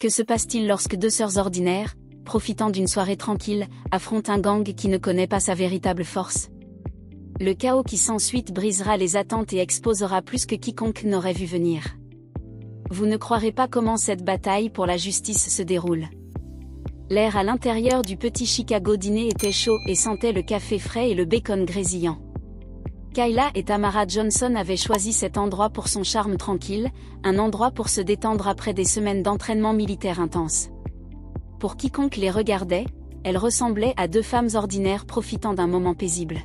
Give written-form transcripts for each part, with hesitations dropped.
Que se passe-t-il lorsque deux sœurs ordinaires, profitant d'une soirée tranquille, affrontent un gang qui ne connaît pas sa véritable force? Le chaos qui s'ensuit brisera les attentes et exposera plus que quiconque n'aurait vu venir. Vous ne croirez pas comment cette bataille pour la justice se déroule. L'air à l'intérieur du petit Chicago dîner était chaud et sentait le café frais et le bacon grésillant. Kayla et Tamara Johnson avaient choisi cet endroit pour son charme tranquille, un endroit pour se détendre après des semaines d'entraînement militaire intense. Pour quiconque les regardait, elles ressemblaient à deux femmes ordinaires profitant d'un moment paisible.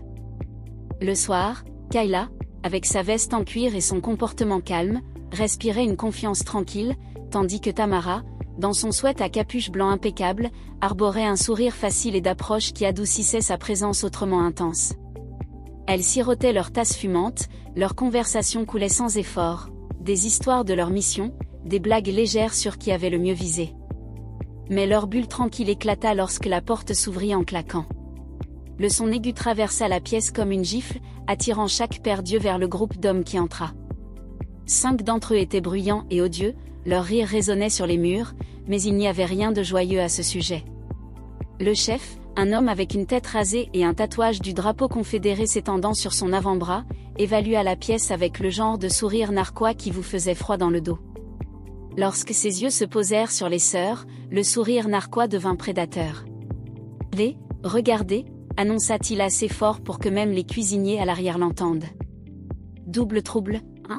Le soir, Kayla, avec sa veste en cuir et son comportement calme, respirait une confiance tranquille, tandis que Tamara, dans son sweat à capuche blanc impeccable, arborait un sourire facile et d'approche qui adoucissait sa présence autrement intense. Elles sirotaient leur tasse fumante, leur conversation coulait sans effort, des histoires de leur mission, des blagues légères sur qui avait le mieux visé. Mais leur bulle tranquille éclata lorsque la porte s'ouvrit en claquant. Le son aigu traversa la pièce comme une gifle, attirant chaque paire d'yeux vers le groupe d'hommes qui entra. 5 d'entre eux étaient bruyants et odieux, leur rire résonnait sur les murs, mais il n'y avait rien de joyeux à ce sujet. Le chef, un homme avec une tête rasée et un tatouage du drapeau confédéré s'étendant sur son avant-bras, évalua la pièce avec le genre de sourire narquois qui vous faisait froid dans le dos. Lorsque ses yeux se posèrent sur les sœurs, le sourire narquois devint prédateur. « Regardez », annonça-t-il assez fort pour que même les cuisiniers à l'arrière l'entendent. Double trouble, hein?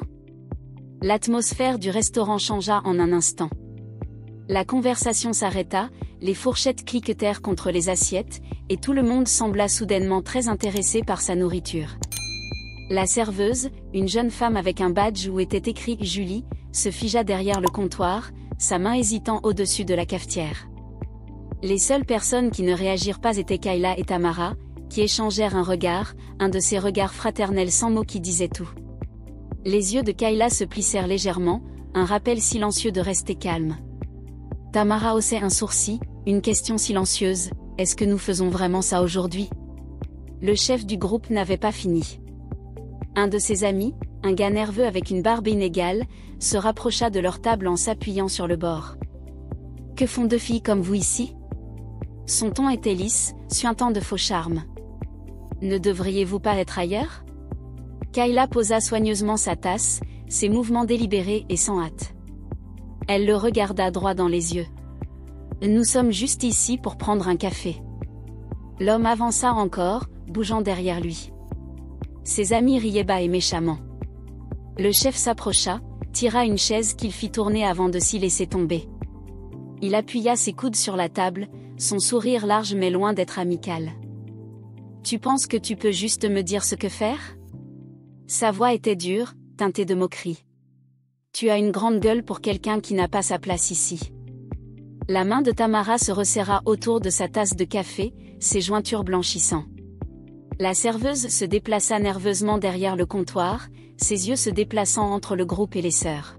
L'atmosphère du restaurant changea en un instant. La conversation s'arrêta, les fourchettes cliquetèrent contre les assiettes, et tout le monde sembla soudainement très intéressé par sa nourriture. La serveuse, une jeune femme avec un badge où était écrit « Julie », se figea derrière le comptoir, sa main hésitant au-dessus de la cafetière. Les seules personnes qui ne réagirent pas étaient Kayla et Tamara, qui échangèrent un regard, un de ces regards fraternels sans mots qui disaient tout. Les yeux de Kayla se plissèrent légèrement, un rappel silencieux de rester calme. Tamara haussait un sourcil, une question silencieuse, « Est-ce que nous faisons vraiment ça aujourd'hui ?» Le chef du groupe n'avait pas fini. Un de ses amis, un gars nerveux avec une barbe inégale, se rapprocha de leur table en s'appuyant sur le bord. « Que font deux filles comme vous ici ?» Son ton était lisse, suintant de faux charme. « Ne devriez-vous pas être ailleurs ?» Kayla posa soigneusement sa tasse, ses mouvements délibérés et sans hâte. Elle le regarda droit dans les yeux. « Nous sommes juste ici pour prendre un café. » L'homme avança encore, bougeant derrière lui. Ses amis riaient bas et méchamment. Le chef s'approcha, tira une chaise qu'il fit tourner avant de s'y laisser tomber. Il appuya ses coudes sur la table, son sourire large mais loin d'être amical. « Tu penses que tu peux juste me dire ce que faire ?» Sa voix était dure, teintée de moquerie. « Tu as une grande gueule pour quelqu'un qui n'a pas sa place ici. » La main de Tamara se resserra autour de sa tasse de café, ses jointures blanchissant. La serveuse se déplaça nerveusement derrière le comptoir, ses yeux se déplaçant entre le groupe et les sœurs.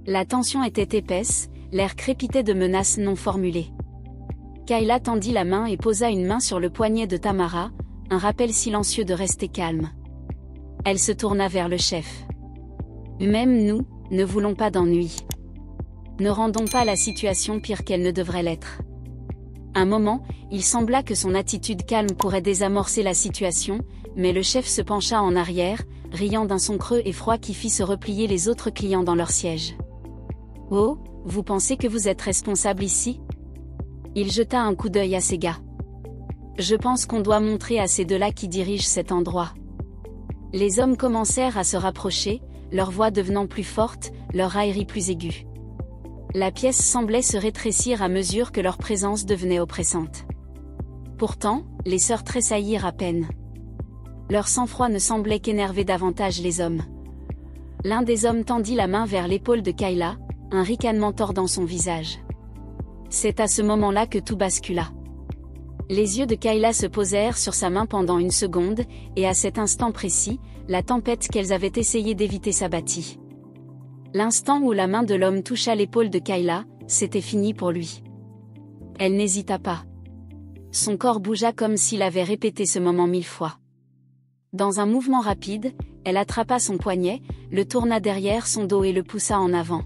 La tension était épaisse, l'air crépitait de menaces non formulées. Kayla tendit la main et posa une main sur le poignet de Tamara, un rappel silencieux de rester calme. Elle se tourna vers le chef. « Même nous, ne voulons pas d'ennui. Ne rendons pas la situation pire qu'elle ne devrait l'être. » Un moment, il sembla que son attitude calme pourrait désamorcer la situation, mais le chef se pencha en arrière, riant d'un son creux et froid qui fit se replier les autres clients dans leur siège. « Oh, vous pensez que vous êtes responsable ici ?» Il jeta un coup d'œil à ses gars. « Je pense qu'on doit montrer à ces deux-là qui dirigent cet endroit. » Les hommes commencèrent à se rapprocher, leur voix devenant plus forte, leur raillerie plus aiguë. La pièce semblait se rétrécir à mesure que leur présence devenait oppressante. Pourtant, les sœurs tressaillirent à peine. Leur sang-froid ne semblait qu'énerver davantage les hommes. L'un des hommes tendit la main vers l'épaule de Kayla, un ricanement tordant son visage. C'est à ce moment-là que tout bascula. Les yeux de Kayla se posèrent sur sa main pendant une seconde, et à cet instant précis, la tempête qu'elles avaient essayé d'éviter s'abattit. L'instant où la main de l'homme toucha l'épaule de Kayla, c'était fini pour lui. Elle n'hésita pas. Son corps bougea comme s'il avait répété ce moment 1000 fois. Dans un mouvement rapide, elle attrapa son poignet, le tourna derrière son dos et le poussa en avant.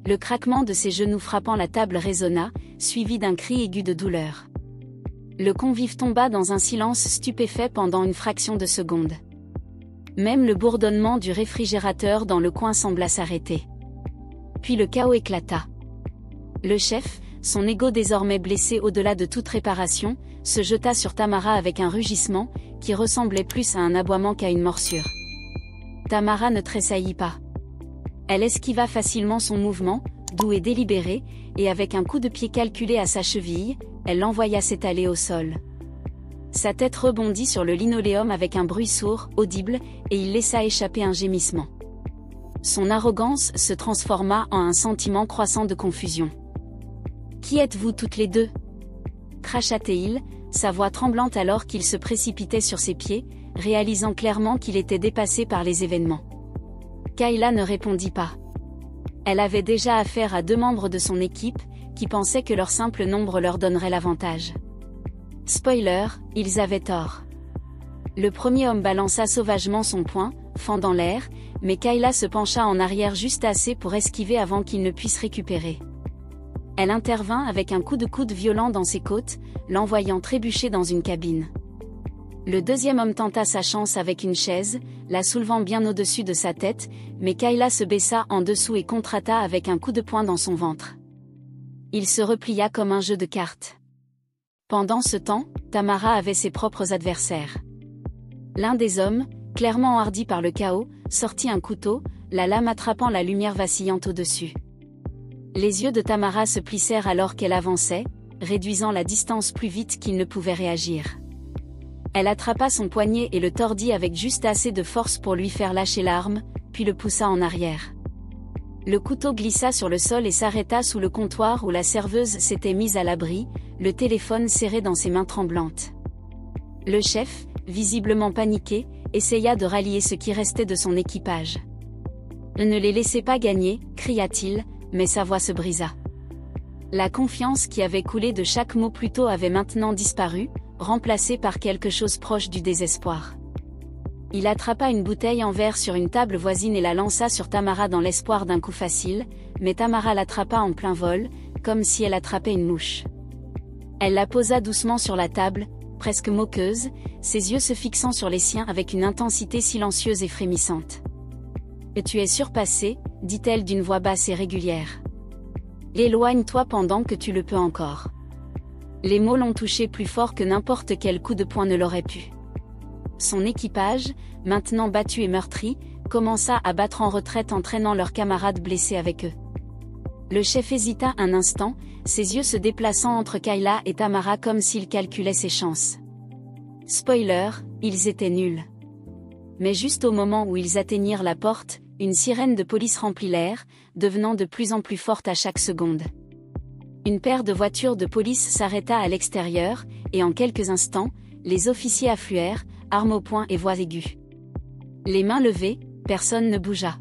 Le craquement de ses genoux frappant la table résonna, suivi d'un cri aigu de douleur. Le convive tomba dans un silence stupéfait pendant une fraction de seconde. Même le bourdonnement du réfrigérateur dans le coin sembla s'arrêter. Puis le chaos éclata. Le chef, son ego désormais blessé au-delà de toute réparation, se jeta sur Tamara avec un rugissement, qui ressemblait plus à un aboiement qu'à une morsure. Tamara ne tressaillit pas. Elle esquiva facilement son mouvement, doux et délibéré, et avec un coup de pied calculé à sa cheville, elle l'envoya s'étaler au sol. Sa tête rebondit sur le linoléum avec un bruit sourd, audible, et il laissa échapper un gémissement. Son arrogance se transforma en un sentiment croissant de confusion. « Qui êtes-vous toutes les deux » cracha-t-il, sa voix tremblante alors qu'il se précipitait sur ses pieds, réalisant clairement qu'il était dépassé par les événements. Kayla ne répondit pas. Elle avait déjà affaire à 2 membres de son équipe, qui pensaient que leur simple nombre leur donnerait l'avantage. Spoiler, ils avaient tort. Le premier homme balança sauvagement son poing, fendant l'air, mais Kayla se pencha en arrière juste assez pour esquiver avant qu'il ne puisse récupérer. Elle intervint avec un coup de coude violent dans ses côtes, l'envoyant trébucher dans une cabine. Le deuxième homme tenta sa chance avec une chaise, la soulevant bien au-dessus de sa tête, mais Kayla se baissa en dessous et contrata avec un coup de poing dans son ventre. Il se replia comme un jeu de cartes. Pendant ce temps, Tamara avait ses propres adversaires. L'un des hommes, clairement hardi par le chaos, sortit un couteau, la lame attrapant la lumière vacillante au-dessus. Les yeux de Tamara se plissèrent alors qu'elle avançait, réduisant la distance plus vite qu'il ne pouvait réagir. Elle attrapa son poignet et le tordit avec juste assez de force pour lui faire lâcher l'arme, puis le poussa en arrière. Le couteau glissa sur le sol et s'arrêta sous le comptoir où la serveuse s'était mise à l'abri, le téléphone serré dans ses mains tremblantes. Le chef, visiblement paniqué, essaya de rallier ce qui restait de son équipage. « Ne les laissez pas gagner », cria-t-il, mais sa voix se brisa. La confiance qui avait coulé de chaque mot plus tôt avait maintenant disparu, remplacée par quelque chose proche du désespoir. Il attrapa une bouteille en verre sur une table voisine et la lança sur Tamara dans l'espoir d'un coup facile, mais Tamara l'attrapa en plein vol, comme si elle attrapait une mouche. Elle la posa doucement sur la table, presque moqueuse, ses yeux se fixant sur les siens avec une intensité silencieuse et frémissante. « Tu es surpassé », dit-elle d'une voix basse et régulière. « Éloigne-toi pendant que tu le peux encore. » Les mots l'ont touché plus fort que n'importe quel coup de poing ne l'aurait pu. Son équipage, maintenant battu et meurtri, commença à battre en retraite entraînant leurs camarades blessés avec eux. Le chef hésita un instant, ses yeux se déplaçant entre Kayla et Tamara comme s'il calculait ses chances. Spoiler, ils étaient nuls. Mais juste au moment où ils atteignirent la porte, une sirène de police remplit l'air, devenant de plus en plus forte à chaque seconde. Une paire de voitures de police s'arrêta à l'extérieur, et en quelques instants, les officiers affluèrent, armes au poing et voix aiguës. Les mains levées, personne ne bougea.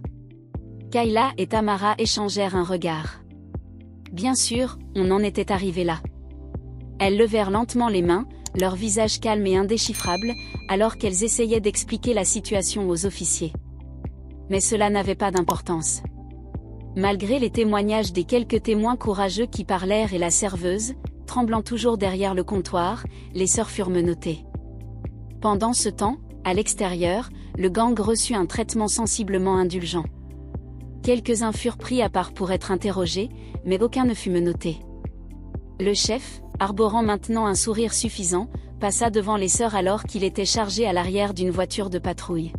Kayla et Tamara échangèrent un regard. Bien sûr, on en était arrivé là. Elles levèrent lentement les mains, leur visage calme et indéchiffrable, alors qu'elles essayaient d'expliquer la situation aux officiers. Mais cela n'avait pas d'importance. Malgré les témoignages des quelques témoins courageux qui parlèrent et la serveuse, tremblant toujours derrière le comptoir, les sœurs furent menottées. Pendant ce temps, à l'extérieur, le gang reçut un traitement sensiblement indulgent. Quelques-uns furent pris à part pour être interrogés, mais aucun ne fut menotté. Le chef, arborant maintenant un sourire suffisant, passa devant les sœurs alors qu'il était chargé à l'arrière d'une voiture de patrouille.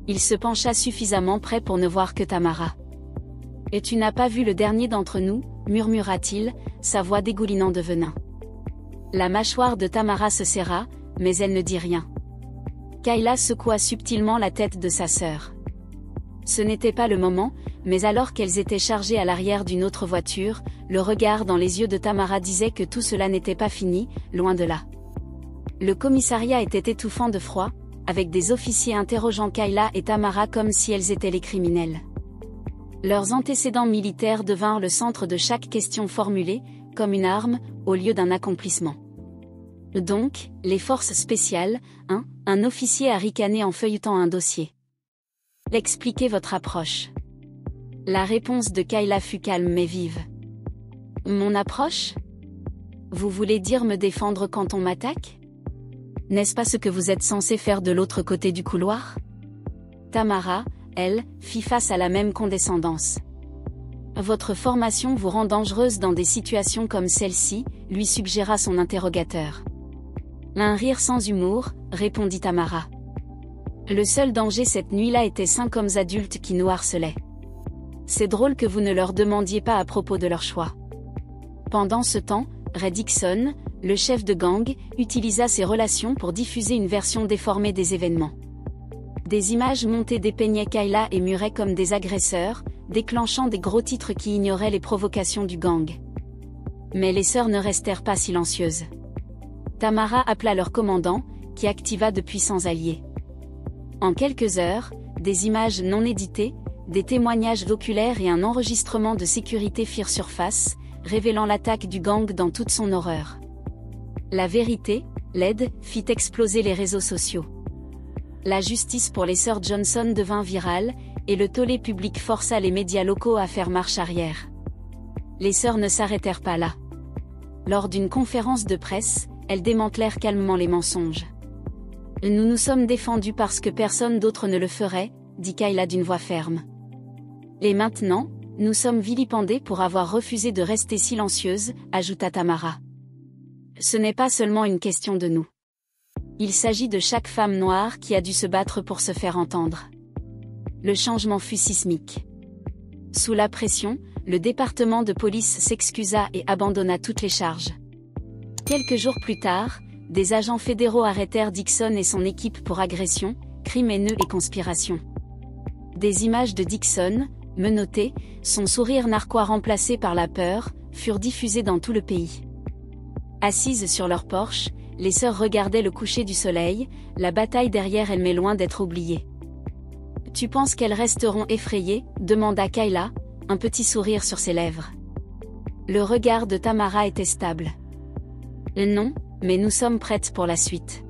Il se pencha suffisamment près pour ne voir que Tamara. « Et tu n'as pas vu le dernier d'entre nous » murmura-t-il, sa voix dégoulinant de venin. La mâchoire de Tamara se serra, mais elle ne dit rien. Kayla secoua subtilement la tête de sa sœur. Ce n'était pas le moment, mais alors qu'elles étaient chargées à l'arrière d'une autre voiture, le regard dans les yeux de Tamara disait que tout cela n'était pas fini, loin de là. Le commissariat était étouffant de froid, avec des officiers interrogeant Kayla et Tamara comme si elles étaient les criminels. Leurs antécédents militaires devinrent le centre de chaque question formulée, comme une arme, au lieu d'un accomplissement. Donc, les forces spéciales, un officier a ricané en feuilletant un dossier. Expliquez votre approche. La réponse de Kayla fut calme mais vive. Mon approche? Vous voulez dire me défendre quand on m'attaque? N'est-ce pas ce que vous êtes censé faire de l'autre côté du couloir? Tamara, elle, fit face à la même condescendance. Votre formation vous rend dangereuse dans des situations comme celle-ci, lui suggéra son interrogateur. Un rire sans humour, répondit Tamara. Le seul danger cette nuit-là était 5 hommes adultes qui nous harcelaient. C'est drôle que vous ne leur demandiez pas à propos de leur choix. Pendant ce temps, Ray Dixon, le chef de gang, utilisa ses relations pour diffuser une version déformée des événements. Des images montées dépeignaient Kayla et Murray comme des agresseurs, déclenchant des gros titres qui ignoraient les provocations du gang. Mais les sœurs ne restèrent pas silencieuses. Tamara appela leur commandant, qui activa de puissants alliés. En quelques heures, des images non éditées, des témoignages oculaires et un enregistrement de sécurité firent surface, révélant l'attaque du gang dans toute son horreur. La vérité, laide, fit exploser les réseaux sociaux. La justice pour les sœurs Johnson devint virale, et le tollé public força les médias locaux à faire marche arrière. Les sœurs ne s'arrêtèrent pas là. Lors d'une conférence de presse, elles démantelèrent calmement les mensonges. Nous nous sommes défendus parce que personne d'autre ne le ferait, dit Kayla d'une voix ferme. Et maintenant, nous sommes vilipendés pour avoir refusé de rester silencieuses, ajouta Tamara. Ce n'est pas seulement une question de nous. Il s'agit de chaque femme noire qui a dû se battre pour se faire entendre. Le changement fut sismique. Sous la pression, le département de police s'excusa et abandonna toutes les charges. Quelques jours plus tard, des agents fédéraux arrêtèrent Dixon et son équipe pour agression, crime haineux et conspiration. Des images de Dixon, menotté, son sourire narquois remplacé par la peur, furent diffusées dans tout le pays. Assises sur leur porche, les sœurs regardaient le coucher du soleil, la bataille derrière elles mais loin d'être oubliée. « Tu penses qu'elles resteront effrayées ?» demanda Kayla, un petit sourire sur ses lèvres. Le regard de Tamara était stable. « Non, mais nous sommes prêtes pour la suite. »